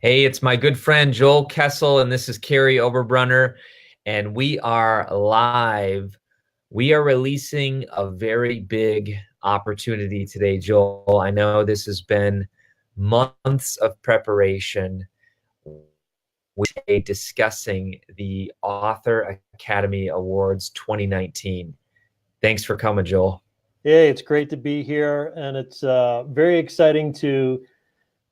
Hey, it's my good friend Joel Kessel, and this is Kary Oberbrunner, and we are live. We are releasing a very big opportunity today, Joel. I know this has been months of preparation. We're discussing the Author Academy Awards 2019. Thanks for coming, Joel. Hey, it's great to be here, and it's very exciting to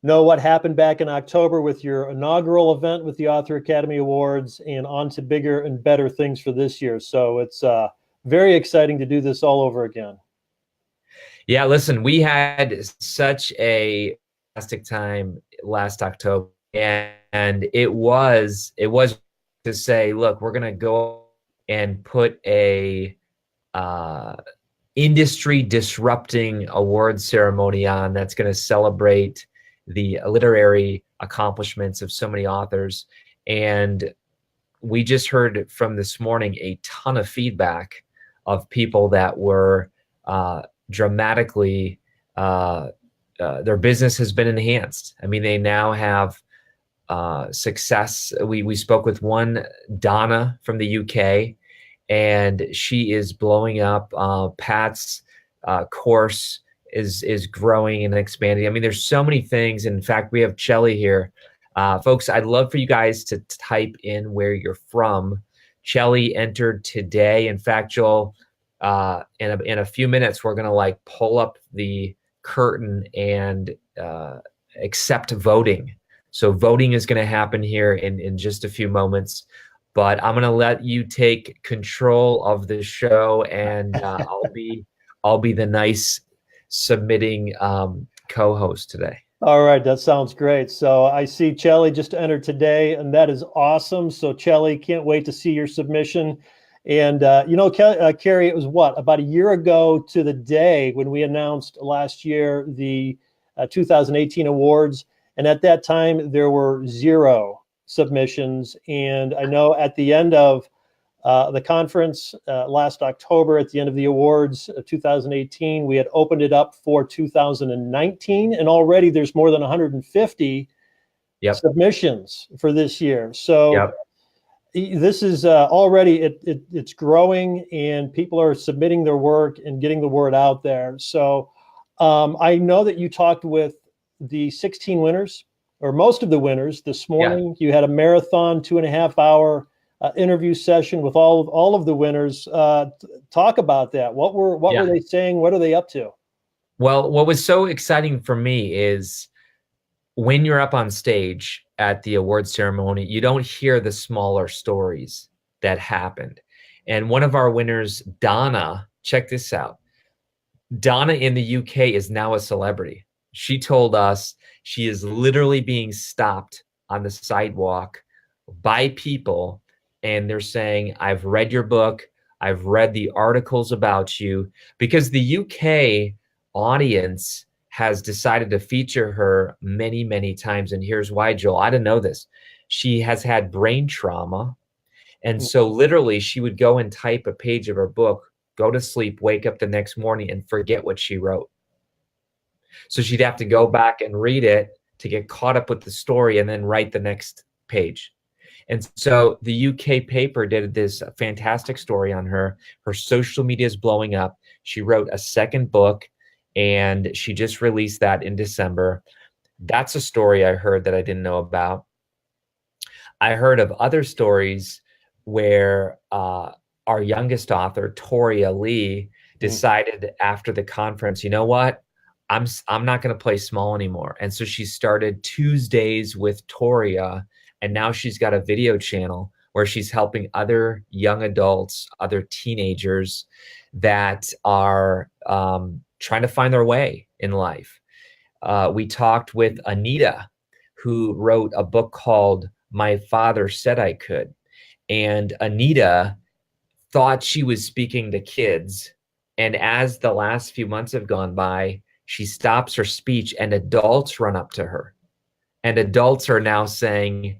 know what happened back in October with your inaugural event with the Author Academy Awards and on to bigger and better things for this year. So it's very exciting to do this all over again. Yeah, listen, we had such a fantastic time last October, and it was to say, look, we're gonna go and put a uh, industry disrupting award ceremony on that's going to celebrate the literary accomplishments of so many authors. And we just heard from this morning a ton of feedback of people that were dramatically their business has been enhanced. I mean, they now have success. We spoke with one, Donna from the UK, and she is blowing up. Pat's course is growing and expanding. I mean, there's so many things. In fact, we have Chelly here. Folks, I'd love for you guys to type in where you're from. Chelly entered today. In fact, Joel, in a few minutes, we're gonna like pull up the curtain and accept voting. So voting is going to happen here in just a few moments, but I'm going to let you take control of the show, and I'll be the nice submitting co-host today. All right, that sounds great. So I see Chelly just entered today, and that is awesome. So Chelly, can't wait to see your submission. And Kary, it was about a year ago to the day when we announced last year the 2018 awards. And at that time, there were 0 submissions. And I know at the end of the conference last October, at the end of the awards of 2018, we had opened it up for 2019. And already there's more than 150 submissions for this year. So this is already, it's growing, and people are submitting their work and getting the word out there. So I know that you talked with the 16 winners, or most of the winners, this morning. You had a marathon 2.5-hour interview session with all of the winners. Talk about that. What were they saying? What are they up to? Well, what was so exciting for me is when you're up on stage at the award ceremony, you don't hear the smaller stories that happened. And one of our winners, Donna, check this out. Donna in the UK is now a celebrity. She told us she is literally being stopped on the sidewalk by people, and they're saying, I've read your book, I've read the articles about you, because the UK audience has decided to feature her many, many times. And here's why, Joel. I didn't know this. She has had brain trauma. And so literally she would go and type a page of her book, go to sleep, wake up the next morning, and forget what she wrote. So she'd have to go back and read it to get caught up with the story and then write the next page. And so the UK paper did this fantastic story on her. Her social media is blowing up. She wrote a second book, and she just released that in December. That's a story I heard that I didn't know about. I heard of other stories where our youngest author, Toria Lee, decided after the conference, you know what? I'm not going to play small anymore. And so she started Tuesdays with Toria, and now she's got a video channel where she's helping other young adults, other teenagers that are trying to find their way in life. We talked with Anita, who wrote a book called My Father Said I Could. And Anita thought she was speaking to kids. And as the last few months have gone by, she stops her speech and adults run up to her. And adults are now saying,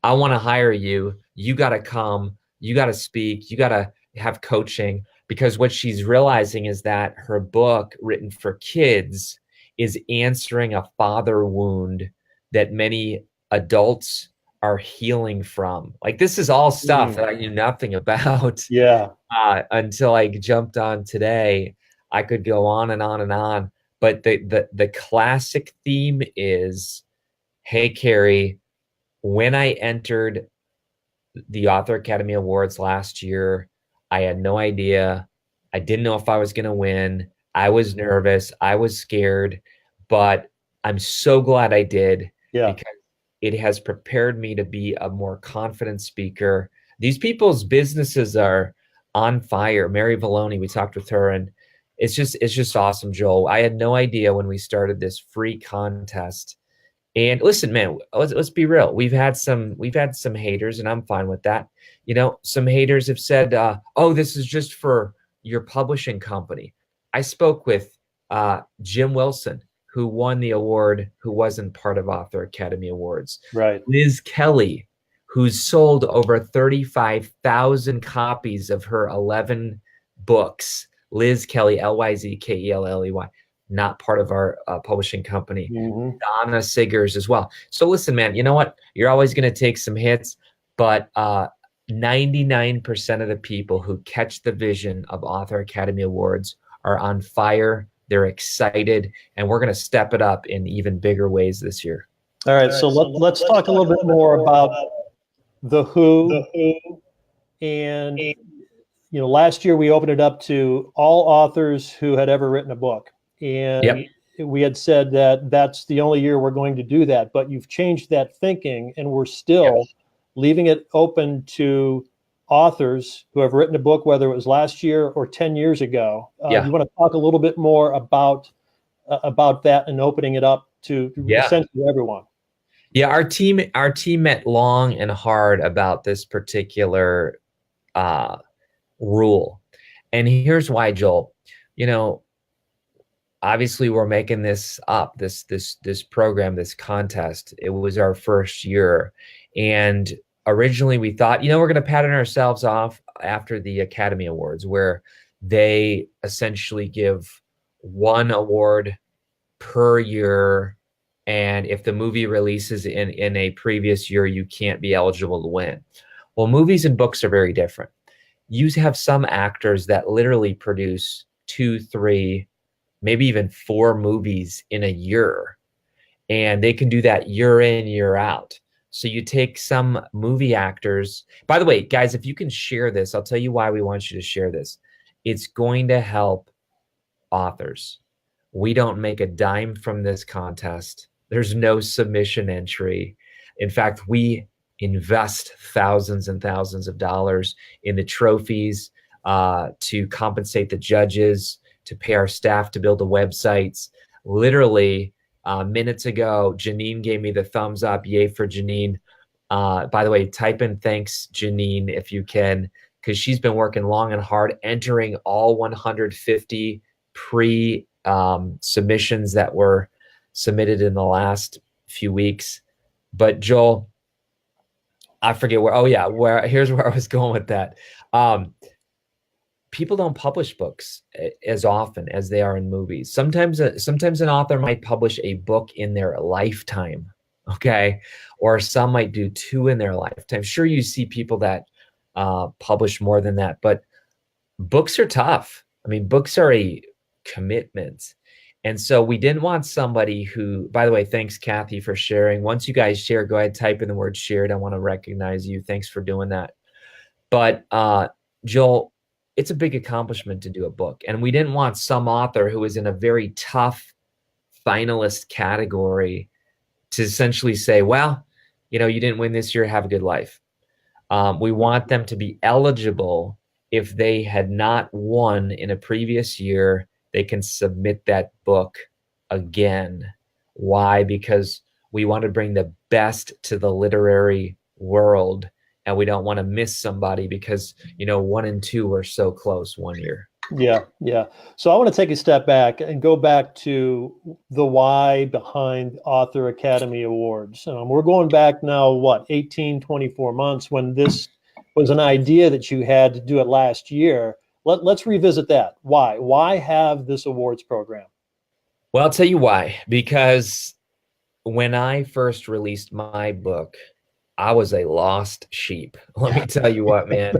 I want to hire you. You got to come. You got to speak. You got to have coaching. Because what she's realizing is that her book, written for kids, is answering a father wound that many adults are healing from. Like, this is all stuff Mm. that I knew nothing about Yeah. until I jumped on today. I could go on and on and on, but the classic theme is, hey, Kary, when I entered the Author Academy Awards last year, I had no idea. I didn't know if I was going to win. I was nervous. I was scared, but I'm so glad I did, Yeah. because it has prepared me to be a more confident speaker. These people's businesses are on fire. Mary Valoni, we talked with her, and it's just awesome, Joel. I had no idea when we started this free contest. And listen, man, let's be real. We've had some haters, and I'm fine with that. Some haters have said, "Oh, this is just for your publishing company." I spoke with Jim Wilson, who won the award, who wasn't part of Author Academy Awards. Right. Liz Kelly, who's sold over 35,000 copies of her 11 books. Liz Kelly, Lyzkelley, not part of our publishing company. Mm-hmm. Donna Siggers as well. So listen, man, you know what? You're always going to take some hits, but 99% of the people who catch the vision of Author Academy Awards are on fire. They're excited, and we're going to step it up in even bigger ways this year. All right. So let's talk a little bit more about the who. And last year we opened it up to all authors who had ever written a book. And Yep. we had said that that's the only year we're going to do that, but you've changed that thinking, and we're still leaving it open to authors who have written a book, whether it was last year or 10 years ago. Yeah. You want to talk a little bit more about that and opening it up to essentially everyone? Yeah, our team met long and hard about this particular rule. And here's why, Joel. Obviously we're making this up, this program, this contest. It was our first year. And originally we thought, we're going to pattern ourselves off after the Academy Awards, where they essentially give one award per year. And if the movie releases in a previous year, you can't be eligible to win. Well, movies and books are very different. You have some actors that literally produce 2, 3, maybe even 4 movies in a year. And they can do that year in, year out. So you take some movie actors. By the way, guys, if you can share this, I'll tell you why we want you to share this. It's going to help authors. We don't make a dime from this contest. There's no submission entry. In fact, we invest thousands and thousands of dollars in the trophies to compensate the judges, to pay our staff to build the websites. Literally, minutes ago, Janine gave me the thumbs up. Yay for Janine. By the way, type in thanks, Janine, if you can, because she's been working long and hard, entering all 150 submissions that were submitted in the last few weeks. But Joel, I forget here's where I was going with that. People don't publish books as often as they are in movies. Sometimes an author might publish a book in their lifetime, okay? Or some might do 2 in their lifetime. Sure, you see people that publish more than that, but books are tough. I mean, books are a commitment. And so we didn't want somebody who, by the way, thanks, Kathy, for sharing. Once you guys share, go ahead, type in the word shared. I want to recognize you. Thanks for doing that. But Joel, it's a big accomplishment to do a book. And we didn't want some author who was in a very tough finalist category to essentially say, well, you didn't win this year, have a good life. We want them to be eligible. If they had not won in a previous year, they can submit that book again. Why? Because we want to bring the best to the literary world, and we don't want to miss somebody because 1 and 2 were so close one year. Yeah. So I want to take a step back and go back to the why behind Author Academy Awards. We're going back now, 18, 24 months, when this was an idea that you had to do it last year. Let's revisit that. Why have this awards program? Well, I'll tell you why. Because when I first released my book, I was a lost sheep. Let me tell you what, man.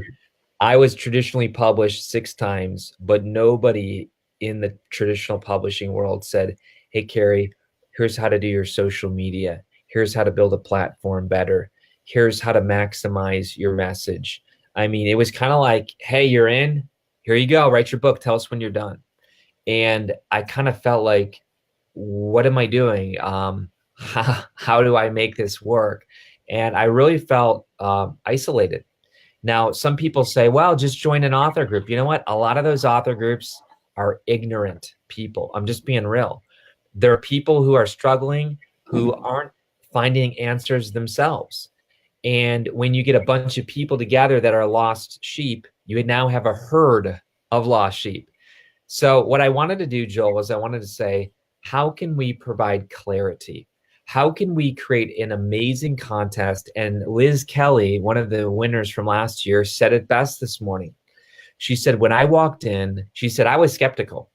I was traditionally published 6 times, but nobody in the traditional publishing world said, "Hey, Kary, here's how to do your social media. Here's how to build a platform better. Here's how to maximize your message." I mean, it was kind of like, "Hey, you're in. Here you go. Write your book. Tell us when you're done." And I kind of felt like, what am I doing? How do I make this work? And I really felt isolated. Now, some people say, well, just join an author group. You know what? A lot of those author groups are ignorant people. I'm just being real. There are people who are struggling, who aren't finding answers themselves. And when you get a bunch of people together that are lost sheep, you now have a herd of lost sheep. So what I wanted to do, Joel, was I wanted to say, how can we provide clarity? How can we create an amazing contest? And Liz Kelly, one of the winners from last year, said it best this morning. She said, when I walked in, she said, I was skeptical.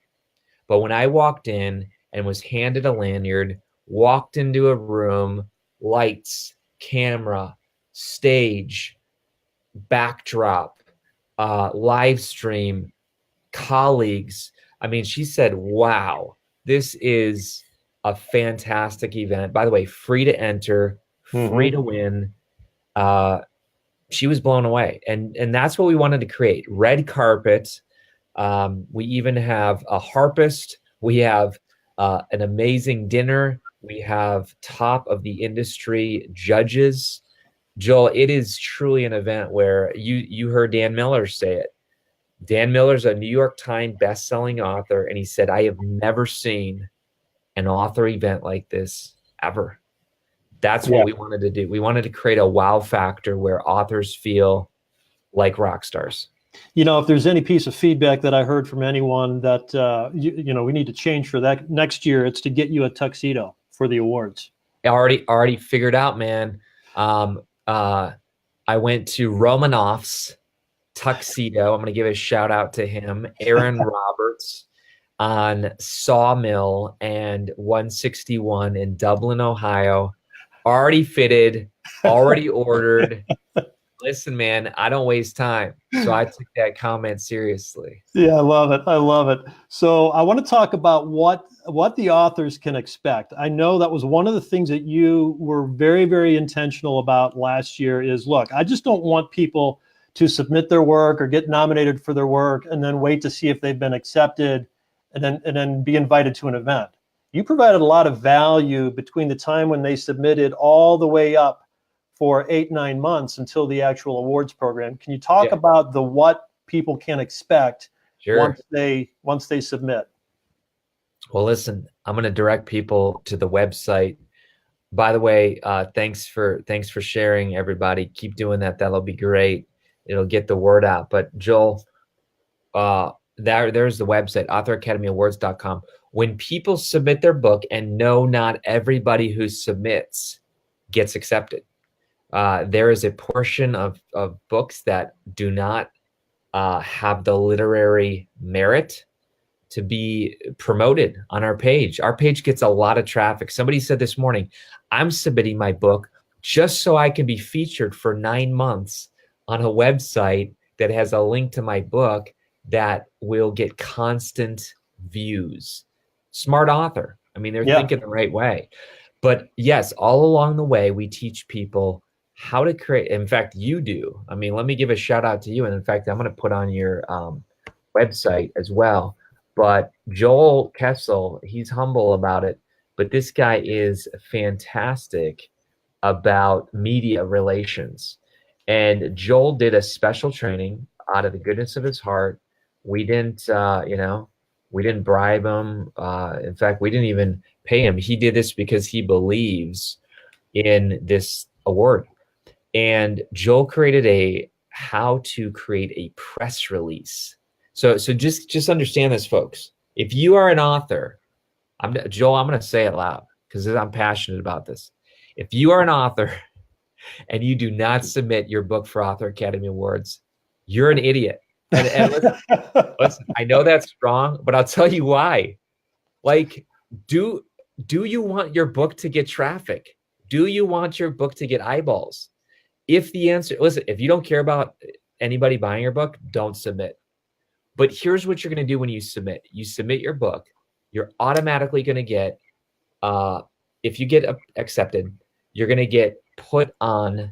But when I walked in and was handed a lanyard, walked into a room, lights, camera, stage, backdrop, live stream, colleagues. I mean, she said, wow, this is a fantastic event. By the way, free to enter, free to win. She was blown away. And that's what we wanted to create. Red carpet. We even have a harpist. We have an amazing dinner. We have top of the industry judges. Joel, it is truly an event where you heard Dan Miller say it. Dan Miller's a New York Times best-selling author, and he said, I have never seen an author event like this ever. That's what we wanted to do. We wanted to create a wow factor where authors feel like rock stars. You know, if there's any piece of feedback that I heard from anyone that, you know, we need to change for that next year, it's to get you a tuxedo for the awards. Already figured out, man. I went to Romanoff's tuxedo. I'm going to give a shout out to him, Aaron Roberts, on Sawmill and 161 in Dublin, Ohio. Already fitted, already ordered. Listen, man, I don't waste time. So I took that comment seriously. Yeah, I love it. I love it. So I want to talk about what the authors can expect. I know that was one of the things that you were very, very intentional about last year is, look, I just don't want people to submit their work or get nominated for their work and then wait to see if they've been accepted and then be invited to an event. You provided a lot of value between the time when they submitted all the way up for 8-9 months until the actual awards program. Can you talk about what people can expect once they submit? Well, listen, I'm going to direct people to the website. By the way, thanks for sharing, everybody. Keep doing that. That'll be great. It'll get the word out. But Joel, there's the website, authoracademyawards.com. When people submit their book, and no, not everybody who submits gets accepted. There is a portion of books that do not have the literary merit to be promoted on our page. Our page gets a lot of traffic. Somebody said this morning, I'm submitting my book just so I can be featured for 9 months on a website that has a link to my book that will get constant views. Smart author. I mean, they're thinking the right way. But yes, all along the way, we teach people how to create. In fact, you do. I mean, let me give a shout out to you. And in fact, I'm going to put on your website as well. But Joel Kessel, he's humble about it. But this guy is fantastic about media relations. And Joel did a special training out of the goodness of his heart. We didn't, we didn't bribe him. In fact, we didn't even pay him. He did this because he believes in this award. And Joel created a how to create a press release. So just understand this, folks. If you are an author, Joel, I'm going to say it loud because I'm passionate about this. If you are an author and you do not submit your book for Author Academy Awards, you're an idiot. And listen, I know that's strong, but I'll tell you why. Like, Do you want your book to get traffic? Do you want your book to get eyeballs? If the answer, listen, if you don't care about anybody buying your book, don't submit. But here's what you're going to do when you submit. You submit your book, you're automatically going to get, if you get accepted, you're going to get put on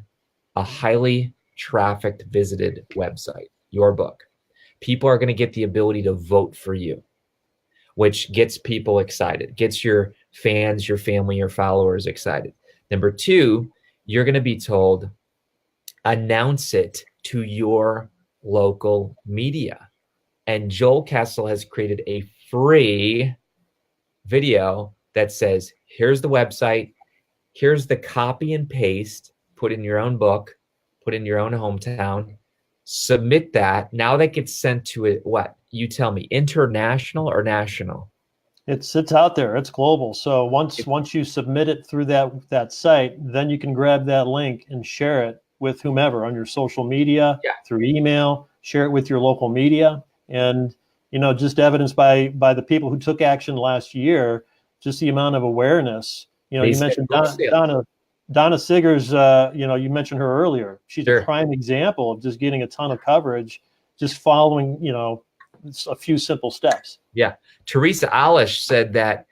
a highly trafficked visited website, your book. People are going to get the ability to vote for you, which gets people excited, gets your fans, your family, your followers excited. Number two, you're going to be told, announce it to your local media. And Joel Kessel has created a free video that says, here's the website, here's the copy and paste, put in your own book, put in your own hometown, submit that. Now that gets sent to it, what? You tell me, international or national? It's out there. It's global. So once you submit it through that site, then you can grab that link and share it with whomever on your social media, Yeah. through email, share it with your local media. And, just evidenced by the people who took action last year, just the amount of awareness. You mentioned Donna Siggers, you mentioned her earlier. She's Sure. a prime example of just getting a ton of coverage, just following, a few simple steps. Yeah. Teresa Alish said that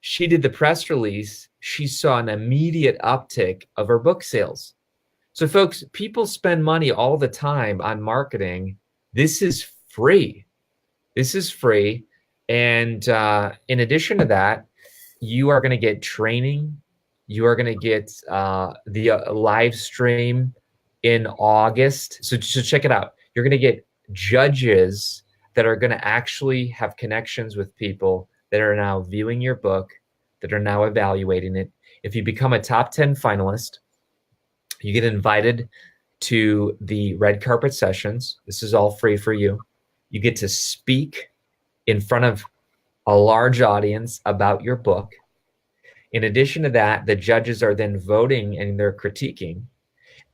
she did the press release. She saw an immediate uptick of her book sales. So folks, people spend money all the time on marketing. This is free. This is free. And in addition to that, you are going to get training. You are going to get the live stream in August. So check it out. You're going to get judges that are going to actually have connections with people that are now viewing your book, that are now evaluating it. If you become a top 10 finalist, you get invited to the red carpet sessions. This is all free for you. You get to speak in front of a large audience about your book. In addition to that, the judges are then voting and they're critiquing.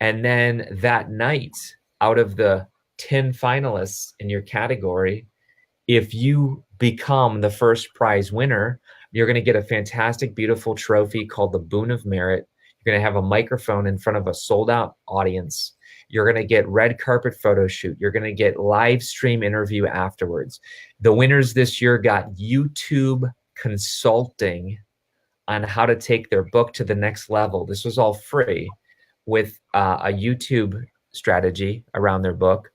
And then that night, out of the 10 finalists in your category, if you become the first prize winner, you're going to get a fantastic, beautiful trophy called the Boon of Merit. You're going to have a microphone in front of a sold-out audience. You're going to get red carpet photo shoot. You're going to get live stream interview afterwards. The winners this year got YouTube consulting on how to take their book to the next level. This was all free with a YouTube strategy around their book.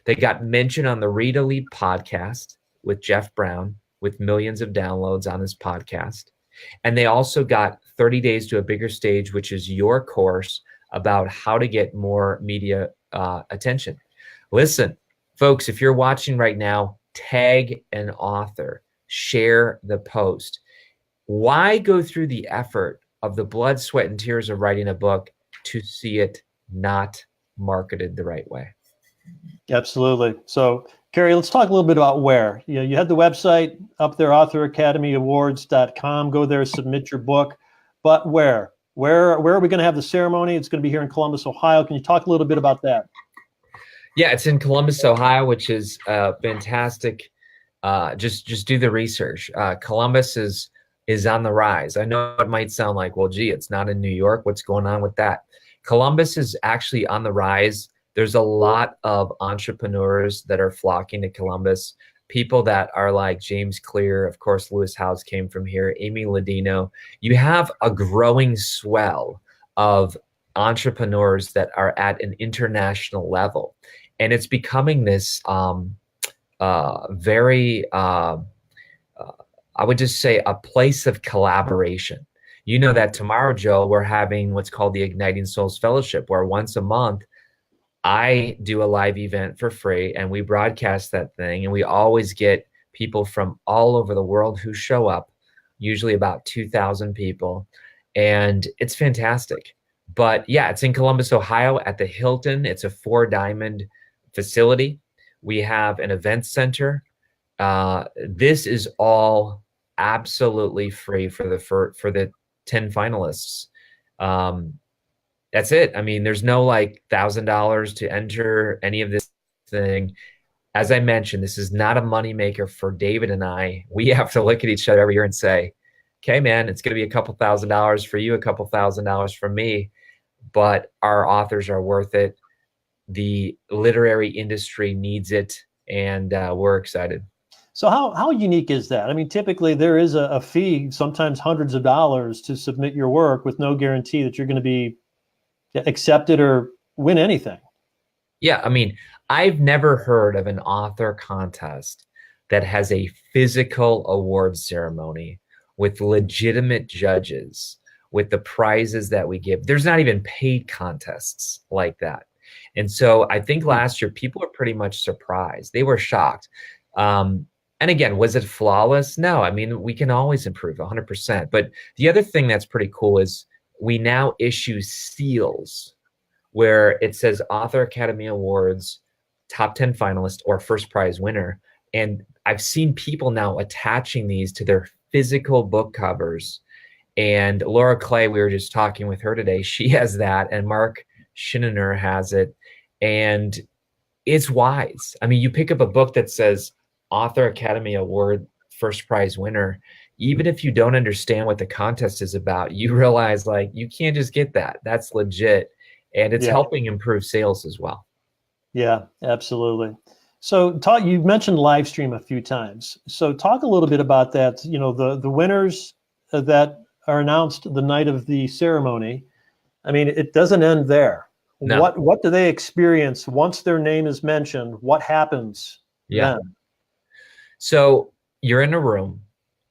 They got mentioned on the Read Elite podcast with Jeff Brown, with millions of downloads on his podcast. And they also got 30 Days to a Bigger Stage, which is your course about how to get more media attention. Listen, folks, if you're watching right now, tag an author, share the post. Why go through the effort of the blood, sweat, and tears of writing a book to see it not marketed the right way? Absolutely. So, Kary, let's talk a little bit about where. You had the website up there, authoracademyawards.com. Go there, submit your book. But where? Where are we going to have the ceremony? It's going to be here in Columbus, Ohio. Can you talk a little bit about that? Yeah, it's in Columbus, Ohio, which is fantastic. Just do the research. Columbus is on the rise. I know it might sound like, well, gee, it's not in New York. What's going on with that? Columbus is actually on the rise. There's a lot of entrepreneurs that are flocking to Columbus. People that are like James Clear, of course, Lewis Howes came from here, Amy Ladino. You have a growing swell of entrepreneurs that are at an international level. And it's becoming this very, I would just say, a place of collaboration. You know that tomorrow, Joe, we're having what's called the Igniting Souls Fellowship, where once a month, I do a live event for free and we broadcast that thing, and we always get people from all over the world who show up, usually about 2,000 people, and it's fantastic. But yeah, it's in Columbus, Ohio at the Hilton. It's a 4-diamond facility. We have an event center. This is all absolutely free for the 10 finalists. That's it. I mean, there's no like $1,000 to enter any of this thing. As I mentioned, this is not a moneymaker for David and I. We have to look at each other every year and say, okay, man, it's going to be a couple $1,000s for you, a couple $1,000s for me, but our authors are worth it. The literary industry needs it, and we're excited. So how unique is that? I mean, typically there is a fee, sometimes hundreds of dollars, to submit your work with no guarantee that you're going to be accepted or win anything. Yeah, I mean, I've never heard of an author contest that has a physical award ceremony with legitimate judges, with the prizes that we give. There's not even paid contests like that. And so I think last year people were pretty much surprised. They were shocked. And again, was it flawless? No, I mean, we can always improve 100%. But the other thing that's pretty cool is we now issue seals where it says Author Academy Awards, top 10 finalist or first prize winner. And I've seen people now attaching these to their physical book covers. And Laura Clay, we were just talking with her today, she has that, and Mark Shinner has it. And it's wise. I mean, you pick up a book that says Author Academy Award first prize winner, even if you don't understand what the contest is about, you realize like you can't just get that. That's legit. And it's Yeah. helping improve sales as well. Yeah, absolutely. So you mentioned Livestream a few times. So talk a little bit about that. You know, the winners that are announced the night of the ceremony. I mean, it doesn't end there. No. What do they experience once their name is mentioned? What happens then? So you're in a room.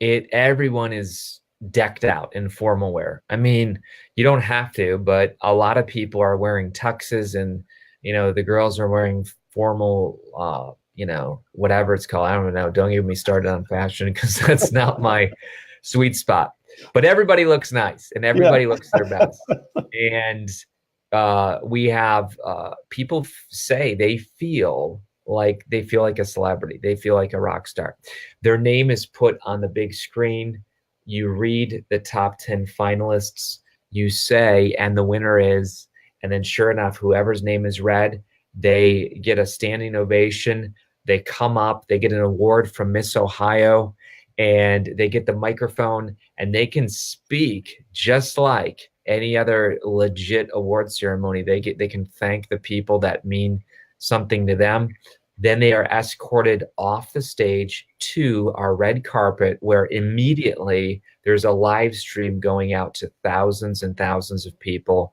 Everyone is decked out in formal wear. I mean, you don't have to, but a lot of people are wearing tuxes, and the girls are wearing formal whatever it's called. I don't know. Don't get me started on fashion because that's not my sweet spot. But everybody looks nice and everybody looks their best. And we have people say they feel like a celebrity. They feel like a rock star. Their name is put on the big screen. You read the top 10 finalists, you say, and the winner is, and then sure enough, whoever's name is read, they get a standing ovation. They come up, they get an award from Miss Ohio, and they get the microphone, and they can speak just like any other legit award ceremony. They can thank the people that mean something to them. Then they are escorted off the stage to our red carpet, where immediately there's a live stream going out to thousands and thousands of people.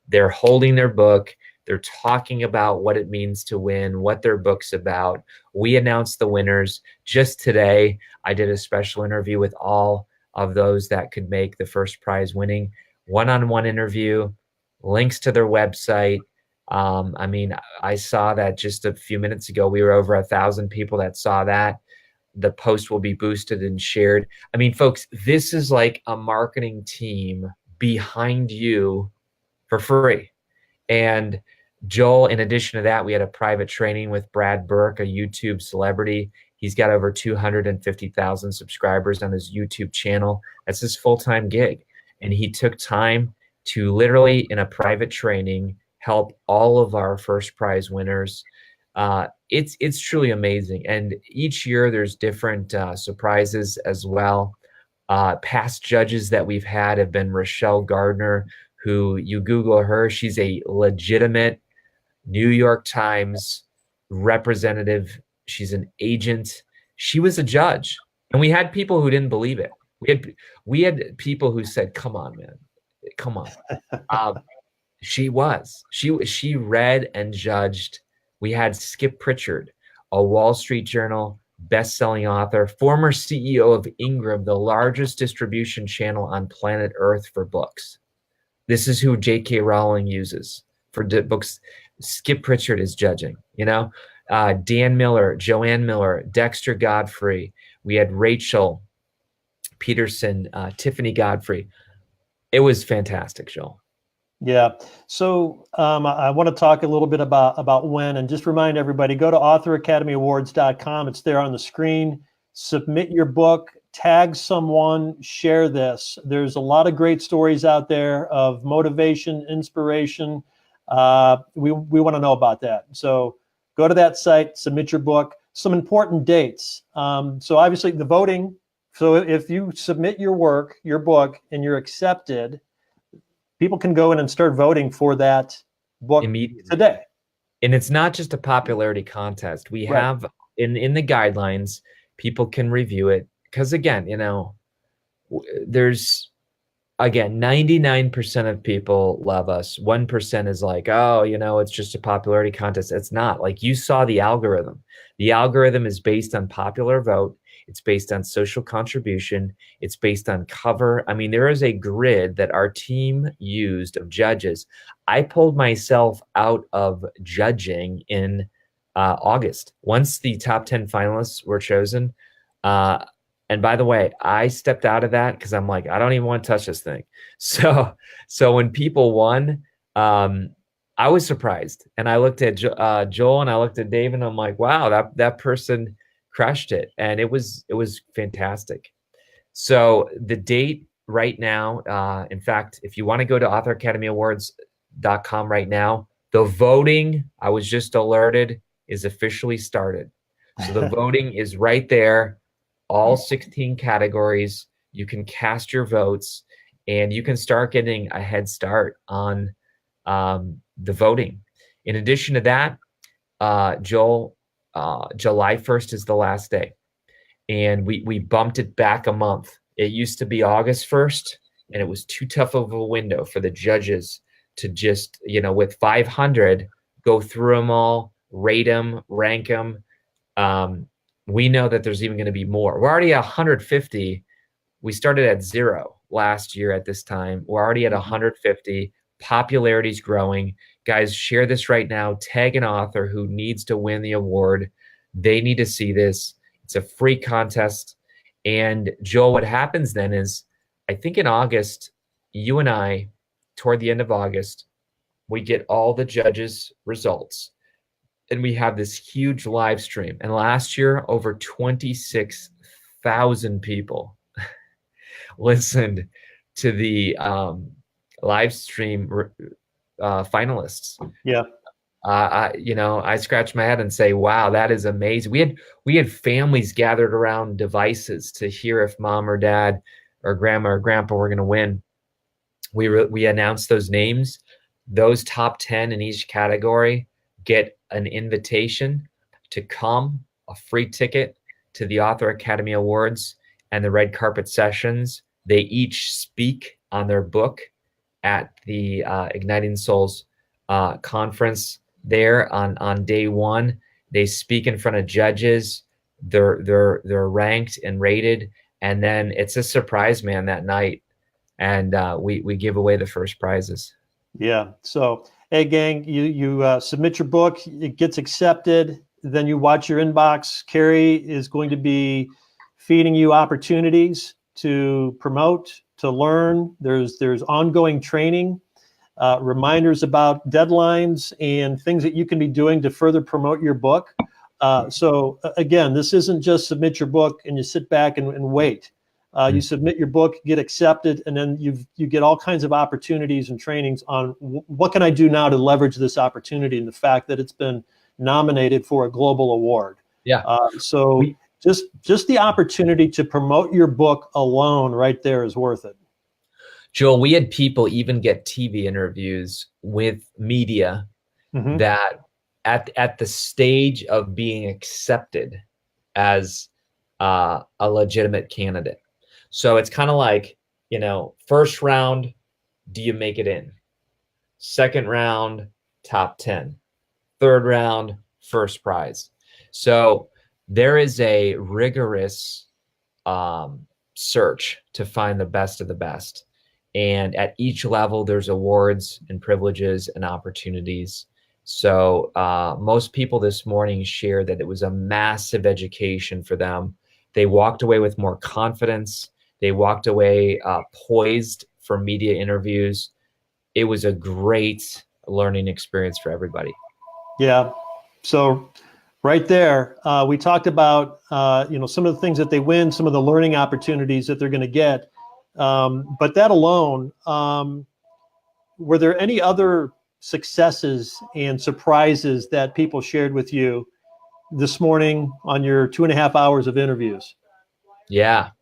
They're holding their book. They're talking about what it means to win, what their book's about. We announced the winners just today. I did a special interview with all of those that could make the first prize winning one-on-one interview, links to their website. I mean, I saw that just a few minutes ago. We were over 1,000 people that saw that. The post will be boosted and shared. I mean, folks, this is like a marketing team behind you for free. And Joel, in addition to that, we had a private training with Brad Burke, a YouTube celebrity. He's got over 250,000 subscribers on his YouTube channel. That's his full-time gig. And he took time to literally, in a private training, help all of our first prize winners. It's truly amazing. And each year there's different surprises as well. Past judges that we've had have been Rochelle Gardner, who you Google her, she's a legitimate New York Times representative. She's an agent. She was a judge. And we had people who didn't believe it. We had people who said, come on, man, come on. She read and judged. We had Skip Pritchard, a Wall Street Journal best-selling author, former CEO of Ingram, the largest distribution channel on planet Earth for books. This is who J.K. Rowling uses for books. Skip Pritchard is judging, Dan Miller, Joanne Miller, Dexter Godfrey. We had Rachel Peterson, Tiffany Godfrey. It was fantastic, Joel. Yeah. So I want to talk a little bit about when, and just remind everybody, go to authoracademyawards.com. It's there on the screen. Submit your book, tag someone, share this. There's a lot of great stories out there of motivation, inspiration. We want to know about that. So go to that site, submit your book. Some important dates. So obviously the voting So if you submit your work, your book, and you're accepted, people can go in and start voting for that book Immediately. today. And it's not just a popularity contest. We Right. have in the guidelines, people can review it because again, there's again 99% of people love us. 1% is like, oh, it's just a popularity contest. It's not. Like you saw the algorithm. The algorithm is based on popular vote. It's based on social contribution. It's based on cover. I mean, there is a grid that our team used of judges. I pulled myself out of judging in August. Once the top 10 finalists were chosen, and by the way, I stepped out of that because I'm like, I don't even want to touch this thing. So when people won, I was surprised, and I looked at Joel and I looked at Dave, and I'm like, wow, that person crushed it, and it was fantastic. So the date right now, in fact, if you want to go to authoracademyawards.com right now, the voting, I was just alerted, is officially started. So the voting is right there, all 16 categories. You can cast your votes, and you can start getting a head start on the voting. In addition to that, Joel, July 1st is the last day. And we bumped it back a month. It used to be August 1st, and it was too tough of a window for the judges to just, with 500, go through them all, rate them, rank them. We know that there's even going to be more. We're already at 150. We started at 0 last year at this time. We're already at 150. Popularity's growing. Guys, share this right now. Tag an author who needs to win the award. They need to see this. It's a free contest. And Joel, what happens then is, I think in August, you and I, toward the end of August, we get all the judges' results. And we have this huge live stream. And last year, over 26,000 people listened to the live stream finalists. Yeah. I scratch my head and say, wow, that is amazing. We had families gathered around devices to hear if mom or dad or grandma or grandpa were going to win. We announced those names. Those top 10 in each category get an invitation to come, a free ticket to the Author Academy Awards and the red carpet sessions. They each speak on their book at the Igniting Souls conference there on day one. They speak in front of judges. They're ranked and rated, and then it's a surprise, man, that night, and we give away the first prizes. Yeah. So, hey, gang, you submit your book, it gets accepted, then you watch your inbox. Kary is going to be feeding you opportunities to promote, to learn. There's ongoing training, reminders about deadlines and things that you can be doing to further promote your book. So again, this isn't just submit your book and you sit back and wait. You submit your book, get accepted, and then you get all kinds of opportunities and trainings on what can I do now to leverage this opportunity and the fact that it's been nominated for a global award. Yeah. So just the opportunity to promote your book alone right there is worth it. Joel, we had people even get TV interviews with media that at the stage of being accepted as a legitimate candidate. So it's kind of like, first round, do you make it in? Second round, top 10. Third round, first prize. So there is a rigorous search to find the best of the best. And at each level, there's awards and privileges and opportunities. So most people this morning shared that it was a massive education for them. They walked away with more confidence. They walked away poised for media interviews. It was a great learning experience for everybody. Yeah. So right there, we talked about, some of the things that they win, some of the learning opportunities that they're going to get. But that alone, were there any other successes and surprises that people shared with you this morning on your 2.5 hours of interviews? Yeah.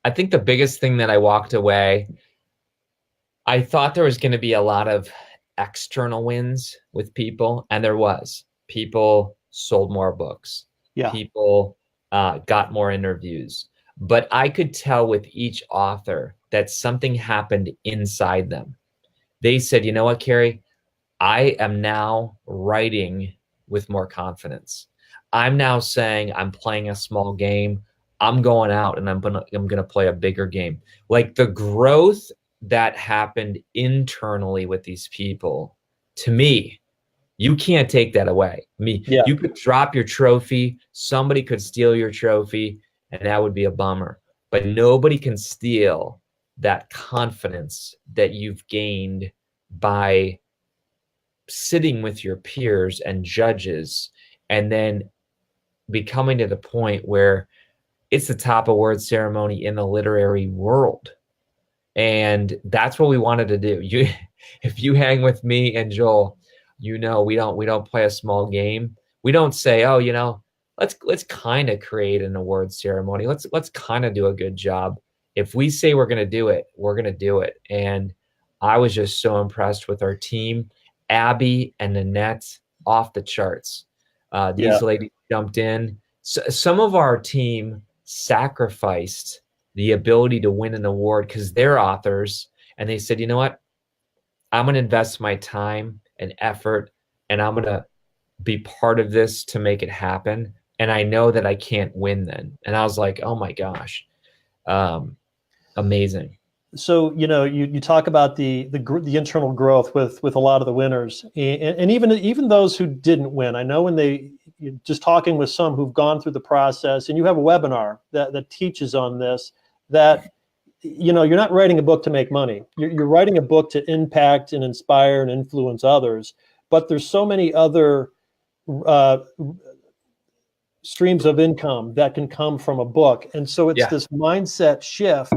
I think the biggest thing that I walked away, I thought there was going to be a lot of external wins with people, and there was. People sold more books. Yeah. People got more interviews. But I could tell with each author that something happened inside them. They said, you know what, Kary? I am now writing with more confidence. I'm now saying I'm playing a small game. I'm going out and I'm gonna play a bigger game. Like the growth that happened internally with these people, to me, you can't take that away. I mean, Yeah. you could drop your trophy, somebody could steal your trophy, and that would be a bummer. But nobody can steal that confidence that you've gained by sitting with your peers and judges and then becoming to the point where it's the top award ceremony in the literary world. And that's what we wanted to do. You if you hang with me and Joel, we don't play a small game. We don't say, oh, let's kind of create an award ceremony. Let's kind of do a good job. If we say we're going to do it, we're going to do it. And I was just so impressed with our team. Abby and Nanette, off the charts. Yeah. These ladies jumped in. So, some of our team sacrificed the ability to win an award because they're authors, and they said, you know what? I'm going to invest my time and effort, and I'm going to be part of this to make it happen. And I know that I can't win then. And I was like, oh my gosh, amazing. So you talk about the internal growth with a lot of the winners, and even those who didn't win. I know when just talking with some who've gone through the process, and you have a webinar that teaches on this, that you're not writing a book to make money. You're writing a book to impact and inspire and influence others. But there's so many other uh, streams of income that can come from a book, and so it's Yeah. this mindset shift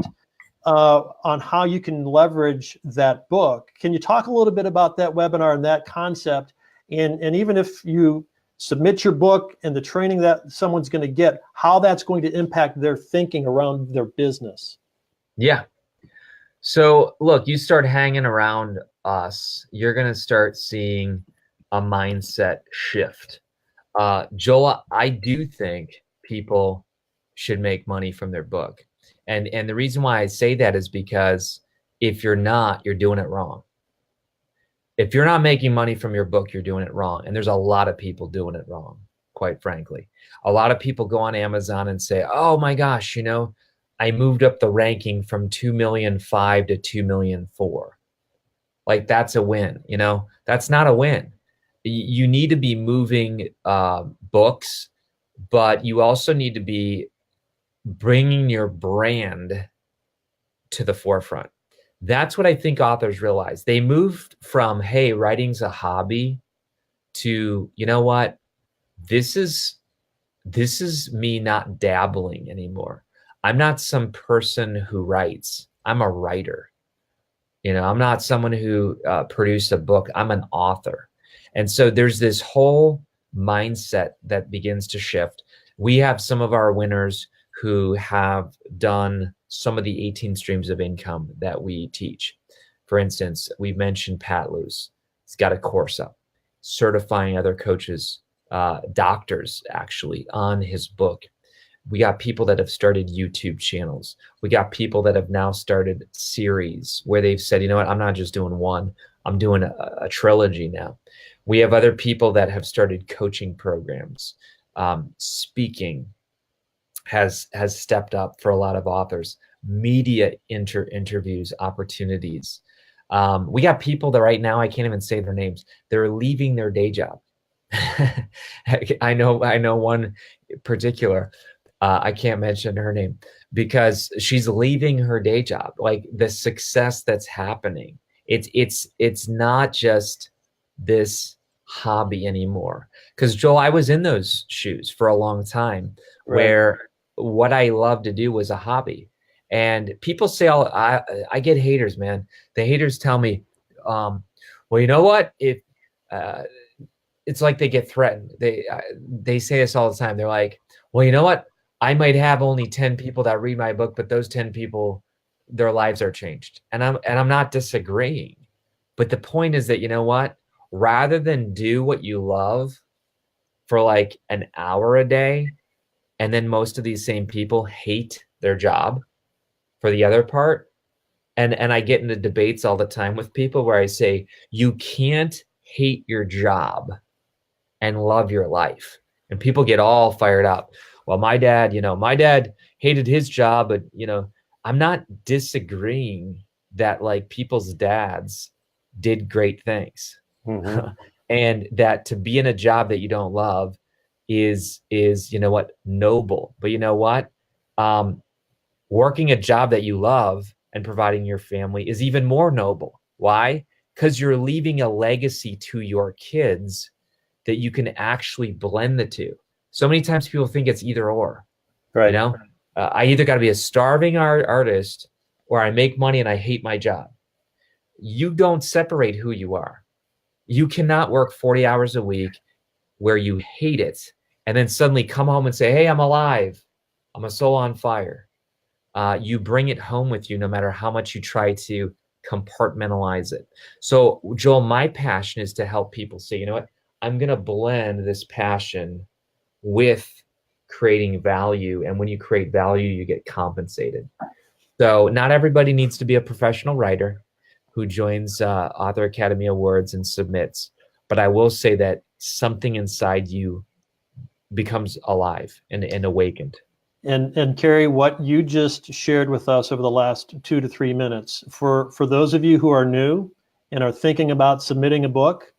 on how you can leverage that book. Can you talk a little bit about that webinar and that concept? And even if you submit your book and the training that someone's going to get, how that's going to impact their thinking around their business. Yeah. So look, you start hanging around us, you're going to start seeing a mindset shift. Joel, I do think people should make money from their book. And the reason why I say that is because if you're not, you're doing it wrong. If you're not making money from your book, you're doing it wrong. And there's a lot of people doing it wrong, quite frankly. A lot of people go on Amazon and say, oh my gosh, I moved up the ranking from 2,000,005 to 2,000,004. Like that's a win, that's not a win. You need to be moving books, but you also need to be bringing your brand to the forefront. That's what I think authors realize. They moved from, hey, writing's a hobby to, you know what? This is me not dabbling anymore. I'm not some person who writes. I'm a writer. I'm not someone who produced a book. I'm an author. And so there's this whole mindset that begins to shift. We have some of our winners who have done some of the 18 streams of income that we teach. For instance, we mentioned Pat Luce. He's got a course up certifying other coaches, doctors actually, on his book. We got people that have started YouTube channels. We got people that have now started series where they've said, you know what, I'm not just doing one, I'm doing a trilogy now. We have other people that have started coaching programs. Speaking has stepped up for a lot of authors. Media interviews, opportunities. We got people that right now, I can't even say their names. They're leaving their day job. I know one particular. I can't mention her name because she's leaving her day job. Like the success that's happening, it's not just this hobby anymore. Because Joel, I was in those shoes for a long time, Right. where what I loved to do was a hobby. And people say, I get haters, man. The haters tell me, well, you know what? If it's like they get threatened. They say this all the time. They're like, well, you know what? I might have only 10 people that read my book, but those 10 people, their lives are changed. And I'm not disagreeing. But the point is that, you know what? Rather than do what you love for like an hour a day, and then most of these same people hate their job for the other part. And I get into debates all the time with people where I say, you can't hate your job and love your life. And people get all fired up. Well, my dad hated his job, but I'm not disagreeing that like people's dads did great things. Mm-hmm. And that to be in a job that you don't love is noble. But you know what? Working a job that you love and providing your family is even more noble. Why? Because you're leaving a legacy to your kids that you can actually blend the two. So many times people think it's either or. Right. I either got to be a starving artist or I make money and I hate my job. You don't separate who you are. You cannot work 40 hours a week where you hate it and then suddenly come home and say, hey, I'm alive. I'm a soul on fire. You bring it home with you no matter how much you try to compartmentalize it. So, Joel, my passion is to help people say, you know what? I'm going to blend this passion with creating value. And when you create value, you get compensated. So not everybody needs to be a professional writer who joins Author Academy Awards and submits. But I will say that something inside you becomes alive and awakened. And Kary, what you just shared with us over the last 2 to 3 minutes, for those of you who are new and are thinking about submitting a book,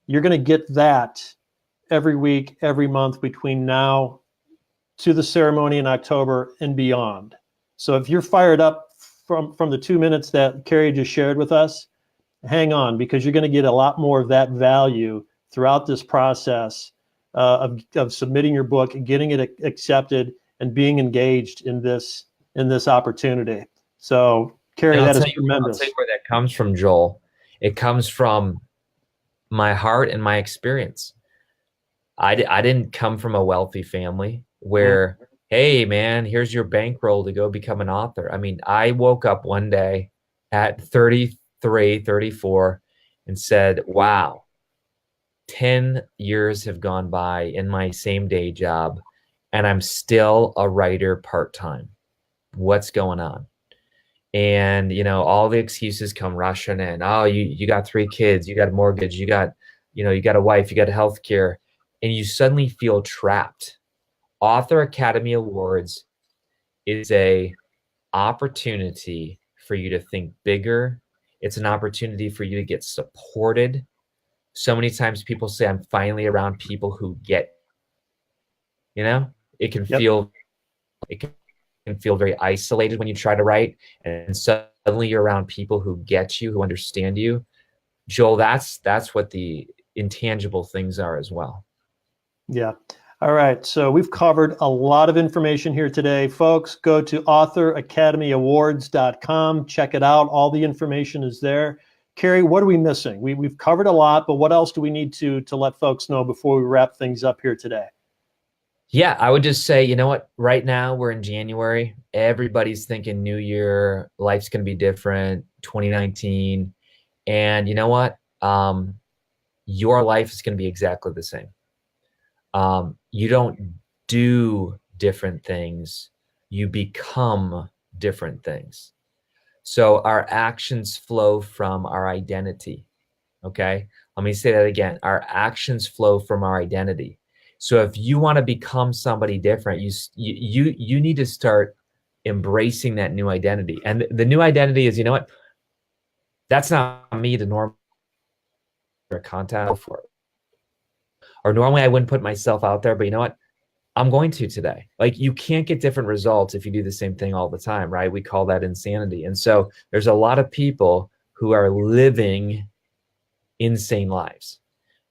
you're going to get that every week, every month between now to the ceremony in October and beyond. So if you're fired up from the 2 minutes that Kary just shared with us, hang on, because you're going to get a lot more of that value throughout this process of submitting your book, getting it accepted, and being engaged in this opportunity. So, Kary, that is tremendous. I'll tell you where that comes from, Joel. It comes from my heart and my experience. I didn't come from a wealthy family where, hey, man, here's your bankroll to go become an author. I mean, I woke up one day at 33, 34 and said, wow, 10 years have gone by in my same day job, and I'm still a writer part-time. What's going on? And, all the excuses come rushing in. Oh, you got 3 kids, you got a mortgage, you got a wife, you got health care, and you suddenly feel trapped. Author Academy Awards is a opportunity for you to think bigger. It's an opportunity for you to get supported. So many times people say, I'm finally around people who get, it can feel very isolated when you try to write, and suddenly you're around people who get you, who understand you. Joel, that's what the intangible things are as well. Yeah. All right. So we've covered a lot of information here today. Folks, go to authoracademyawards.com. Check it out. All the information is there. Kary, what are we missing? We've covered a lot, but what else do we need to let folks know before we wrap things up here today? Yeah, I would just say, you know what? Right now we're in January. Everybody's thinking new year, life's going to be different, 2019. And you know what? Your life is going to be exactly the same. You don't do different things. You become different things. So our actions flow from our identity. Okay. Let me say that again. Our actions flow from our identity. So if you want to become somebody different, you need to start embracing that new identity. And the new identity is, you know what? That's not me to normally contact for. Or normally I wouldn't put myself out there, but you know what? I'm going to today. Like, you can't get different results if you do the same thing all the time, right? We call that insanity. And so there's a lot of people who are living insane lives.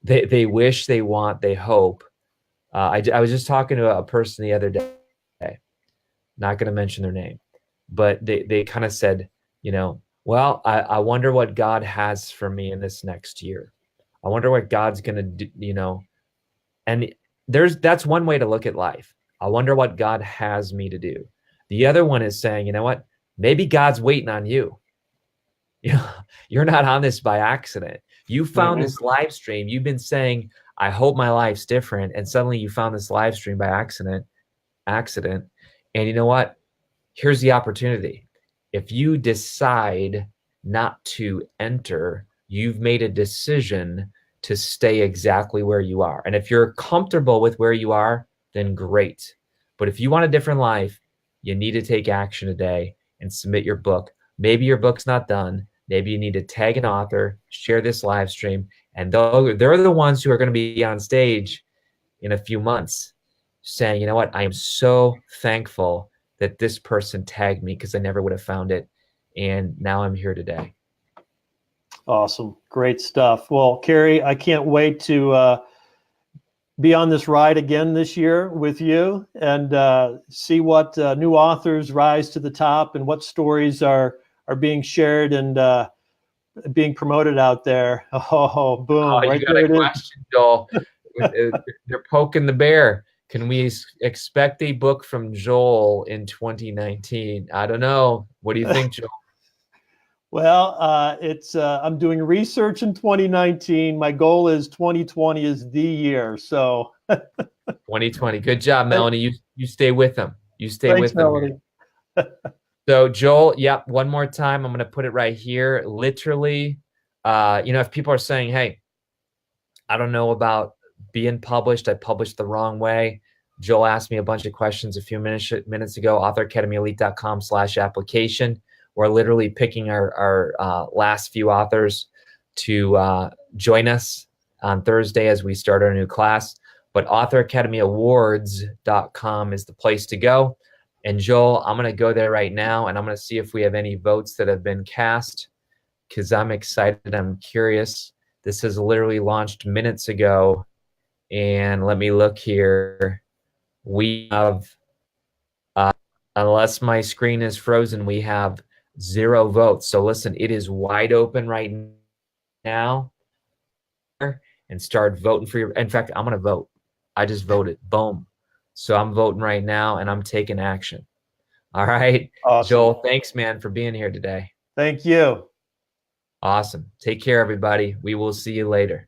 They wish, they want, they hope. I was just talking to a person the other day, not going to mention their name, but they kind of said, well, I wonder what God has for me in this next year. I wonder what God's going to do, and that's one way to look at life. I wonder what God has me to do. The other one is saying, you know what? Maybe God's waiting on you. You're not on this by accident. You found Mhm. this live stream. You've been saying, I hope my life's different. And suddenly you found this live stream by accident. And you know what? Here's the opportunity. If you decide not to enter, you've made a decision to stay exactly where you are. And if you're comfortable with where you are, then great. But if you want a different life, you need to take action today and submit your book. Maybe your book's not done. Maybe you need to tag an author, share this live stream, and they're the ones who are going to be on stage in a few months saying, you know what, I am so thankful that this person tagged me because I never would have found it. And now I'm here today. Awesome. Great stuff. Well, Kary, I can't wait to be on this ride again this year with you and see what new authors rise to the top and what stories are being shared and being promoted out there. Oh, boom, Oh, right you got there a it is. question, Joel. They're poking the bear. Can we expect a book from Joel in 2019? I don't know. What do you think, Joel? Well, I'm doing research in 2019. My goal is 2020 is the year. So 2020. Good job, Melanie. You stay with them. You stay thanks, with them. Melody. So Joel, yep, one more time. I'm going to put it right here. Literally, if people are saying, hey, I don't know about being published, I published the wrong way. Joel asked me a bunch of questions a few minutes ago, authoracademyelite.com/application. We're literally picking our last few authors to join us on Thursday as we start our new class. But authoracademyawards.com is the place to go. And Joel, I'm going to go there right now, and I'm going to see if we have any votes that have been cast because I'm excited. I'm curious. This has literally launched minutes ago. And let me look here. We have, unless my screen is frozen, we have 0 votes. So listen, it is wide open right now. And start voting for your. In fact, I'm going to vote. I just voted. Boom. So I'm voting right now and I'm taking action. All right. Awesome. Joel, thanks, man, for being here today. Thank you. Awesome. Take care, everybody. We will see you later.